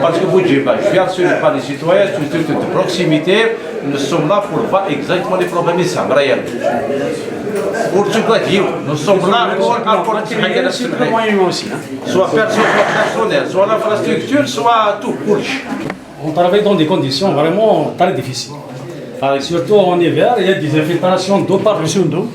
Parce que Boudjeba, je viens sur par les citoyens, c'est une structure de proximité, nous sommes là pour voir exactement les problèmes ici, réellement. Pour tout dire, nous sommes là pour apporter les moyens aussi. Soit personnel, soit l'infrastructure, soit tout pour. On travaille dans des conditions vraiment très difficiles. Surtout en hiver, il y a des infiltrations d'eau par-dessus d'eau.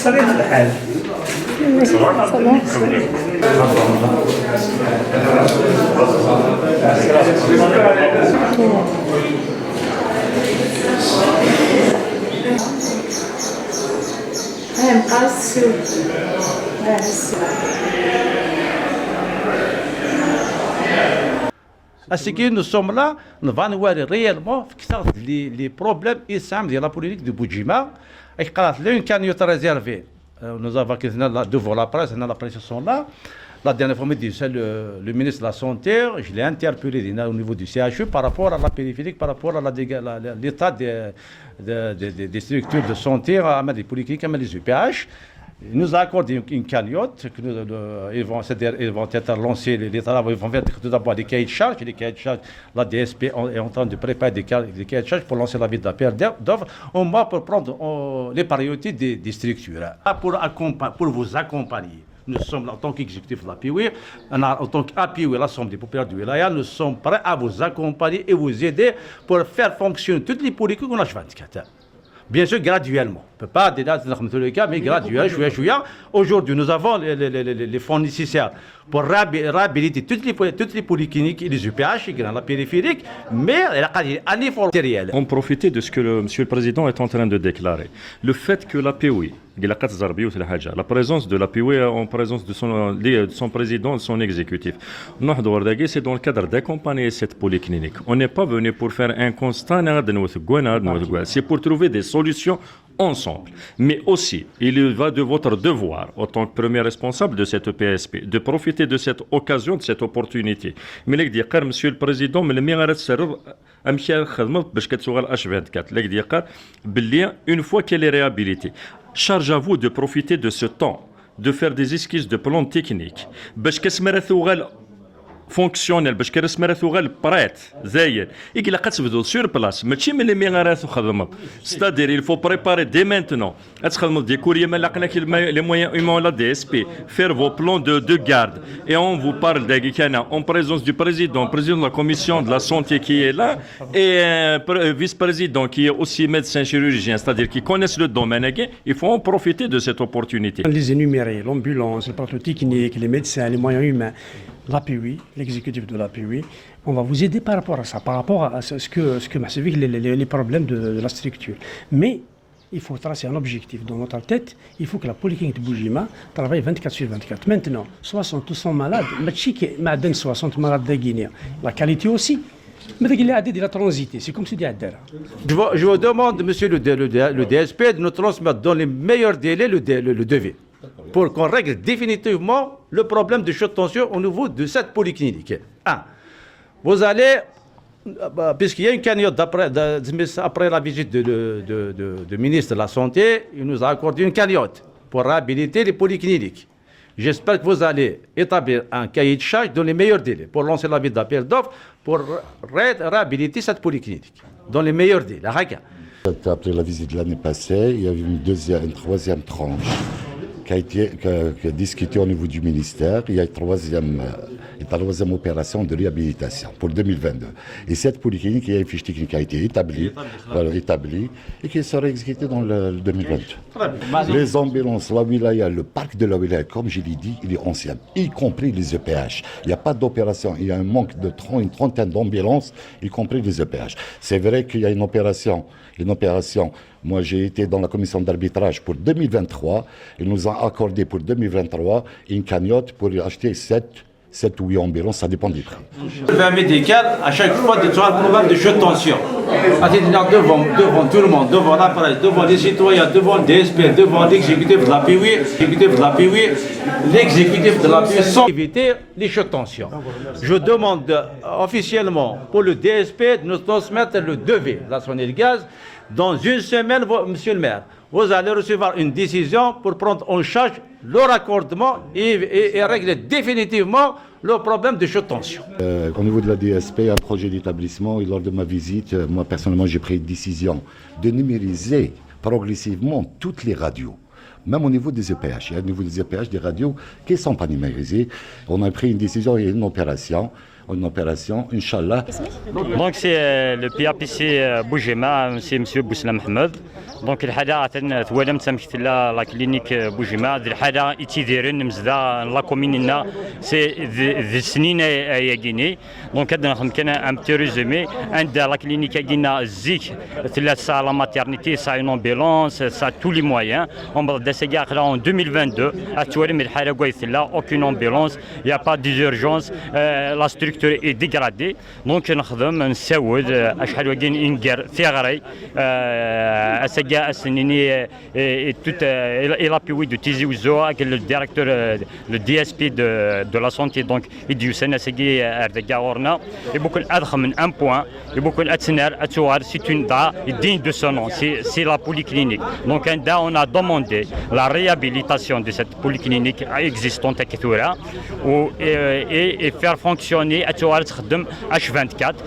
صريت الحال Parce que nous sommes là, nous allons voir réellement les problèmes de la politique de Boudjima. Une cagnotte réservée. Nous avons devant la presse, la presse sont là. La dernière fois, le ministre de la Santé, je l'ai interpellé au niveau du CHU par rapport à la périphérique, par rapport à l'état des structures de santé, des polycliniques, des UPH. Il nous a accordé une cagnotte, ils vont être lancés, les travaux, ils vont faire tout d'abord des cahiers de charges. Les cahiers de charges, la DSP est en train de préparer des cahiers de charges pour lancer la vie d'appel d'offres, au moins pour prendre les priorités des structures. Pour vous accompagner. Nous sommes en tant qu'exécutif de la PIWI, en tant qu'APIWI, l'Assemblée populaire du Wilaya, nous sommes prêts à vous accompagner et vous aider pour faire fonctionner toutes les politiques qu'on a 24. Bien sûr, graduellement. On ne peut pas dire dans tous les cas, mais graduellement. Aujourd'hui, nous avons les fonds nécessaires pour réhabiliter toutes les polycliniques et les UPH dans la périphérique, mais il y a un effort matériel. On profite de ce que Monsieur le Président est en train de déclarer. Le fait que la POI, la présence de la POI en présence de son président, de son exécutif, c'est dans le cadre d'accompagner cette polyclinique. On n'est pas venu pour faire un constat, c'est pour trouver des solutions ensemble. Mais aussi, il va de votre devoir, en tant que premier responsable de cette PSP, de profiter de cette occasion, de cette opportunité. Mais là, dit, Monsieur le Président, mais le meilleur une fois qu'elle est réhabilitée, charge à vous de profiter de ce temps, de faire des esquisses de plans techniques. فونكسيونيل باش كرسم ثوغال بريت زايد يقول لك تبدو سور بلاص ماشي من اللي ميغارات وخدمت ستادير il faut préparer dès maintenant تخدموا دي كوريا ما لقناك les moyens humains la DSP faire vos plans de garde et on vous parle d'Agikana en présence du président de la commission de la santé qui est là et un vice-président qui est aussi médecin chirurgien, c'est-à-dire qui connaissent le domaine. Il faut en profiter de cette opportunité. Les énumérer, l'ambulance, le plateau technique, les médecins, les moyens humains, l'APUI, l'exécutif de l'APUI, on va vous aider par rapport à ça, par rapport à ce que m'a servi les problèmes de la structure. Mais il faut tracer un objectif dans notre tête. Il faut que la polyclinique de Boudjima travaille 24/24. Maintenant, 60 ou 100 malades, mais 60 malades de Guinée. La qualité aussi. Mais il y a de la transité, c'est comme si dit Adara. Je vous demande, monsieur le DSP, de nous transmettre dans les meilleurs délais le devis, pour qu'on règle définitivement le problème de chaude tension au niveau de cette polyclinique. Vous allez, puisqu'il y a une cagnotte après la visite du ministre de la Santé, il nous a accordé une cagnotte pour réhabiliter les polycliniques. J'espère que vous allez établir un cahier de charges dans les meilleurs délais pour lancer la vie d'appel d'offres pour réhabiliter cette polyclinique dans les meilleurs délais. Après la visite de l'année passée, il y avait une troisième tranche qui a discuté au niveau du ministère. Il y a une troisième opération de réhabilitation pour 2022. Et cette polyclinique, il y a une fiche technique qui a été établie et qui sera exécutée dans le 2022. Les ambulances, la wilaya, le parc de la wilaya, comme je l'ai dit, il est ancien, y compris les EPH. Il n'y a pas d'opération, il y a un manque de une trentaine d'ambulances, y compris les EPH. C'est vrai qu'il y a une opération. Moi, j'ai été dans la commission d'arbitrage pour 2023. Ils nous ont accordé pour 2023 une cagnotte pour acheter 7 ou 8 ambulances, ça dépend du prix. Le médical, à chaque fois, tu as un problème de jeu de tension. Devant tout le monde, devant la presse, devant les citoyens, devant le DSP, devant l'exécutif de la PUI, l'exécutif de la PUI, sans éviter les jeux de tension. Je demande officiellement pour le DSP de nous transmettre le devis de la sonnerie de gaz. Dans une semaine, monsieur le maire, vous allez recevoir une décision pour prendre en charge le raccordement et régler définitivement le problème de jeu de tension. Au niveau de la DSP, un projet d'établissement, et lors de ma visite, moi personnellement, j'ai pris une décision de numériser progressivement toutes les radios. Même au niveau des EPH. Il y a au niveau des EPH des radios qui ne sont pas numérisées. On a pris une décision et une opération, Inch'Allah. Donc c'est le PAPC Boujema, c'est M. Bousslam Ahmed. Donc الحاجة ثوالم تمشت لا كلينيك بوجمع الحاجة يتيديرن مزدا لا كوميننا سي ذي سنين يجيني دونك هذا نخدم كان ان بتي ريزومي عند لا كلينيك يجينا زيك 3 ساعة لا ماتيرنيتي سا اون امبيلونس سا تو لي مويان اون بدا سيغا en 2022 actuellement الحاجة كويس لا aucune ambulance il y a pas d'urgence la structure est dégradée donc نخدم نسود اشحال وكاين انكر ثغري et l'appui de Tizi Ouzou, le directeur, le DSP de la santé, donc il dit que c'est beaucoup un point, et beaucoup c'est une date digne de son nom, c'est la polyclinique. Donc on a demandé la réhabilitation de cette polyclinique existante et faire fonctionner H24.